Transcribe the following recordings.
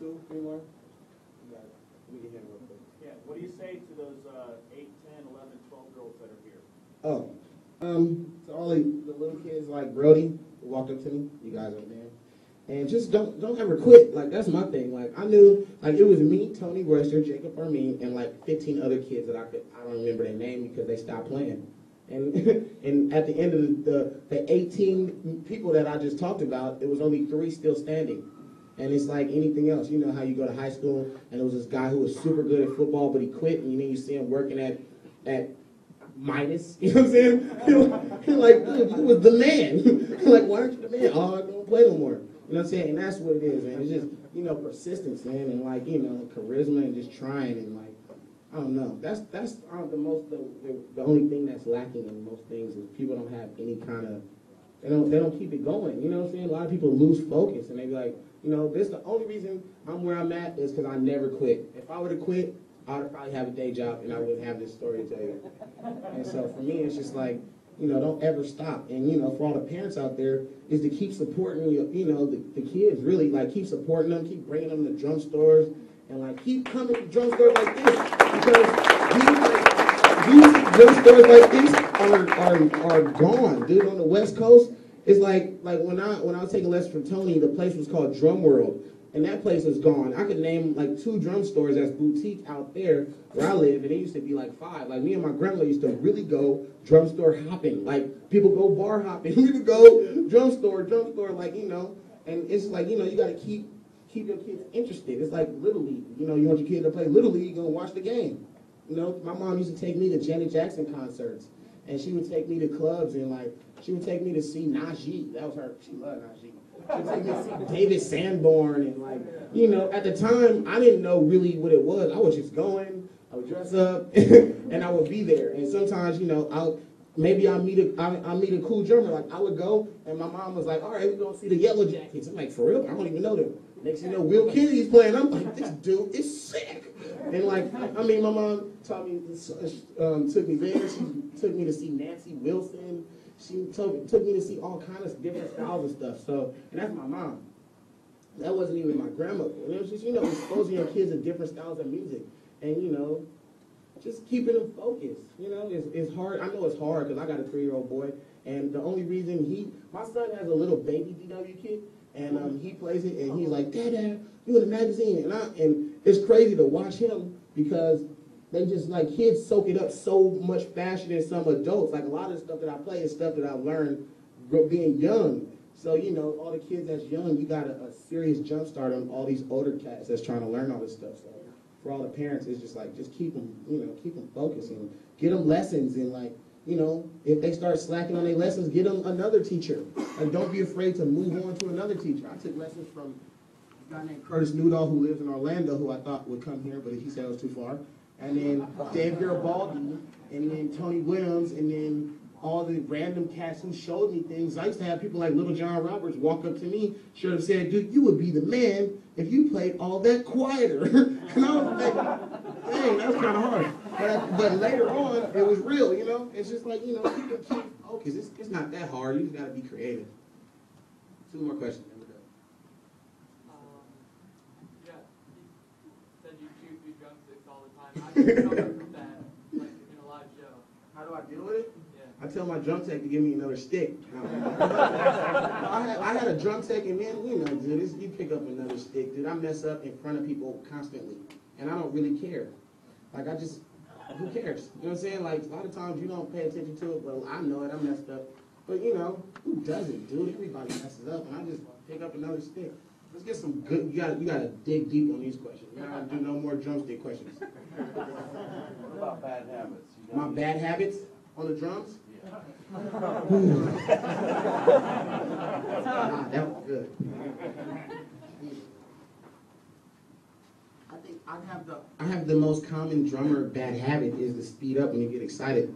2, 3 more. You got it. Let me get him real quick. Yeah, what do you say to those 8, 10, 11, 12-year-olds that are here? Oh, to all the little kids like Brody who walked up to me, you guys are there. And just don't ever quit. Like, that's my thing. Like, I knew, like, it was me, Tony Wester, Jacob Armin, and like 15 other kids that I don't remember their name because they stopped playing. And and at the end of the 18 people that I just talked about, it was only 3 still standing. And it's like anything else. You know how you go to high school and there was this guy who was super good at football, but he quit, and you see him working at minus. You know what I'm saying? You're like, dude, you was the man. Like, why aren't you the man? Oh, I don't play no more. You know what I'm saying? And that's what it is, man. It's just, persistence, man, and like, charisma and just trying and like, I don't know. That's the only thing that's lacking in most things is people don't have any kind of, they don't keep it going. You know what I'm saying? A lot of people lose focus and they be like, this the only reason I'm where I'm at is because I never quit. If I would have quit, I would probably have a day job and I wouldn't have this story to tell you. And so for me, it's just like, don't ever stop. And, for all the parents out there, is to keep supporting, the kids, really, like, keep supporting them, keep bringing them to drum stores, and, like, keep coming to drum stores like this. Because these drum stores like this are gone, dude, on the West Coast. It's like when I was taking lessons from Tony, the place was called Drum World. And that place is gone. I could name like 2 drum stores that's boutique out there where I live, and it used to be like 5. Like me and my grandma used to really go drum store hopping. Like people go bar hopping. We would go drum store, like, and it's like, you gotta keep your kids interested. It's like Little League. You want your kid to play Little League, you're gonna watch the game. My mom used to take me to Janet Jackson concerts. And she would take me to clubs and like she would take me to see Najee. That was her. She loved Najee. She would take me to see David Sanborn and like, at the time I didn't know really what it was. I was just going, I would dress up and I would be there. And sometimes, I'll meet a cool drummer. Like I would go and my mom was like, all right, we're gonna see the Yellow Jackets. I'm like, for real? I don't even know them. Next thing you know, Will Kennedy's playing. I'm like, this dude is sick. And like, my mom taught me, took me there. She took me to see Nancy Wilson. She took me to see all kinds of different styles of stuff. So, and that's my mom. That wasn't even my grandmother. And it was just, exposing your kids to different styles of music. And, just keeping them focused. It's hard. I know it's hard because I got a 3-year-old boy. And the only reason my son has a little baby DW kid. And he plays it, and he's like, Dad, you in the magazine. And it's crazy to watch him because they just, like, kids soak it up so much faster than some adults. Like, a lot of the stuff that I play is stuff that I learned being young. So, all the kids that's young, you got a serious jump start on all these older cats that's trying to learn all this stuff. So, for all the parents, it's just like, just keep them, keep them focused and get them lessons and, like, if they start slacking on their lessons, get them another teacher. Like, don't be afraid to move on to another teacher. I took lessons from a guy named Curtis Newdahl who lives in Orlando, who I thought would come here, but he said it was too far. And then Dave Garibaldi, and then Tony Williams, and then all the random cats who showed me things. I used to have people like Little John Roberts walk up to me, should have said, dude, you would be the man if you played all that quieter. And I was like, dang, that's kind of hard. But later on, it was real, It's just like, keep focused. It's not that hard. You just got to be creative. 2 more questions. There we go. Yeah, you said you chew through drumsticks all the time. How do you recover from that, like, in a live show? How do I deal with it? Yeah. I tell my drum tech to give me another stick. I had a drum tech, and then, dude, you pick up another stick. Dude, I mess up in front of people constantly, and I don't really care. Like, who cares? You know what I'm saying? Like, a lot of times you don't pay attention to it, but I know it, I messed up. But, who doesn't, dude? Everybody messes up, and I just pick up another stick. Let's get some good, you gotta dig deep on these questions. You gotta do no more drumstick questions. What about bad habits? My bad habits on the drums? That was good. I think I have the most common drummer bad habit is to speed up when you get excited.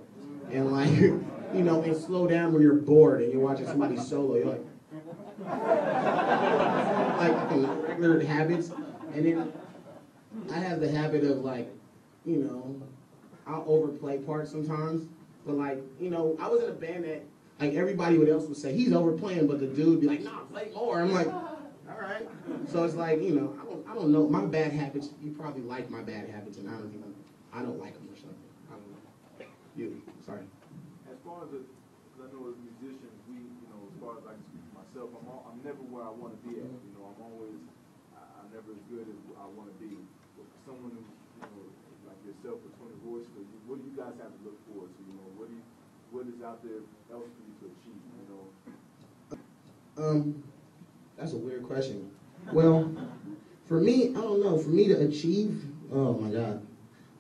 And like, and slow down when you're bored and you're watching somebody solo. You're like regular habits. And then I have the habit of like, I'll overplay parts sometimes. But like, I was in a band that like everybody else would say he's overplaying, but the dude would be like, nah, play more. I'm like, all right. right? So it's like, you know, I don't know. My bad habits, you probably like my bad habits, and I don't like them or something. I don't know. You, sorry. As far as I know as musicians, as far as I can speak for myself, I'm never where I want to be at. You know, I'm never as good as I want to be. But for someone who's, like yourself with 20 voices, what do you guys have to look forward to? You know, what is out there else for you to achieve? You know. That's a weird question. Well, for me, I don't know. For me to achieve, oh my God.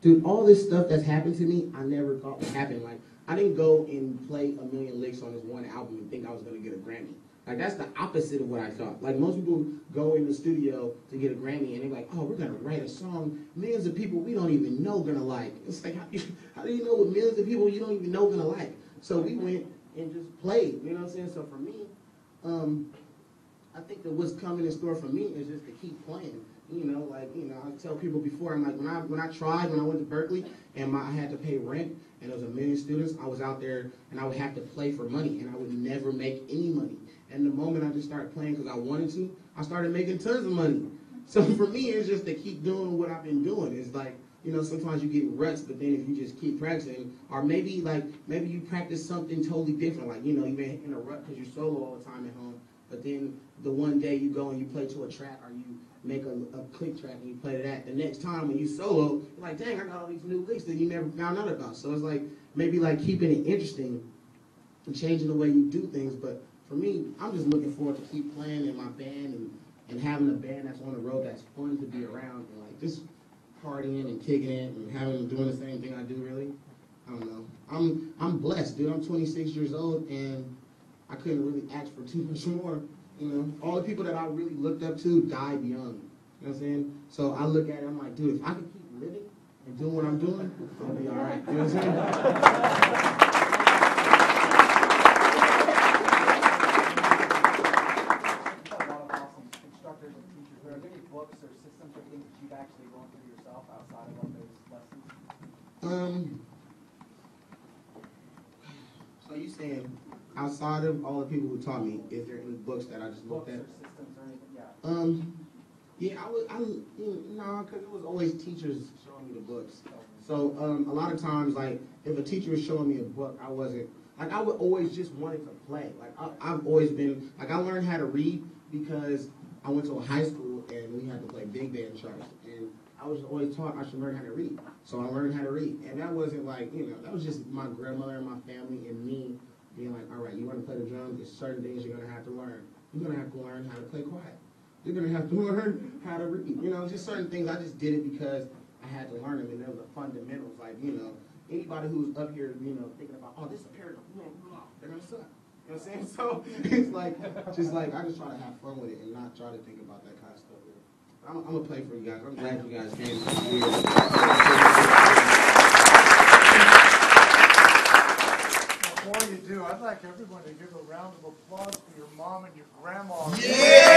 Dude, all this stuff that's happened to me, I never thought would happen. Like, I didn't go and play a million licks on this one album and think I was going to get a Grammy. Like, that's the opposite of what I thought. Like, most people go in the studio to get a Grammy and they're like, oh, we're going to write a song millions of people we don't even know going to like. It's like, how do you know what millions of people you don't even know going to like? So we went and just played, you know what I'm saying? So for me, I think that what's coming in store for me is just to keep playing. I tell people before, I'm like, when I went to Berkeley and I had to pay rent and there was 1 million students, I was out there and I would have to play for money and I would never make any money. And the moment I just started playing because I wanted to, I started making tons of money. So for me, it's just to keep doing what I've been doing. It's like, sometimes you get ruts, but then if you just keep practicing, or maybe you practice something totally different, like, you've been in a rut because you're solo all the time at home, but then the one day you go and you play to a track or you make a click track and you play to that. The next time when you solo, you're like, dang, I got all these new licks that you never found out about. So it's like, maybe like keeping it interesting and changing the way you do things. But for me, I'm just looking forward to keep playing in my band and having a band that's on the road that's fun to be around and like just partying and kicking it and doing the same thing I do, really. I don't know. I'm blessed, dude. I'm 26 years old and I couldn't really ask for too much more. All the people that I really looked up to died young. You know what I'm saying? So I look at it, I'm like, dude, if I can keep living and doing what I'm doing, I'll be all right. You know what I'm saying? A lot of awesome instructors and teachers. Are there any books or systems or things that you've actually gone through yourself outside of those lessons? So you saying outside of all the people who taught me, is there any books that I just looked at? Books or systems or anything? Yeah. Yeah, because it was always teachers showing me the books. So a lot of times, like, if a teacher was showing me a book, I would always just wanted to play. Like, I've always been, like, I learned how to read because I went to a high school and we had to play big band charts. And I was always taught I should learn how to read. So I learned how to read. And that wasn't like, that was just my grandmother and my family and me being like, all right, you want to play the drums, there's certain things you're going to have to learn. You're going to have to learn how to play quiet. You're going to have to learn how to read. Just certain things. I just did it because I had to learn them, and they were the fundamentals. Like, anybody who's up here, thinking about, oh, this is a paradox, they're going to suck. You know what I'm saying? So it's like, I just try to have fun with it and not try to think about that kind of stuff. I'm going to play for you guys. I'm glad you guys came here. Before you do, I'd like everyone to give a round of applause for your mom and your grandma. Yeah!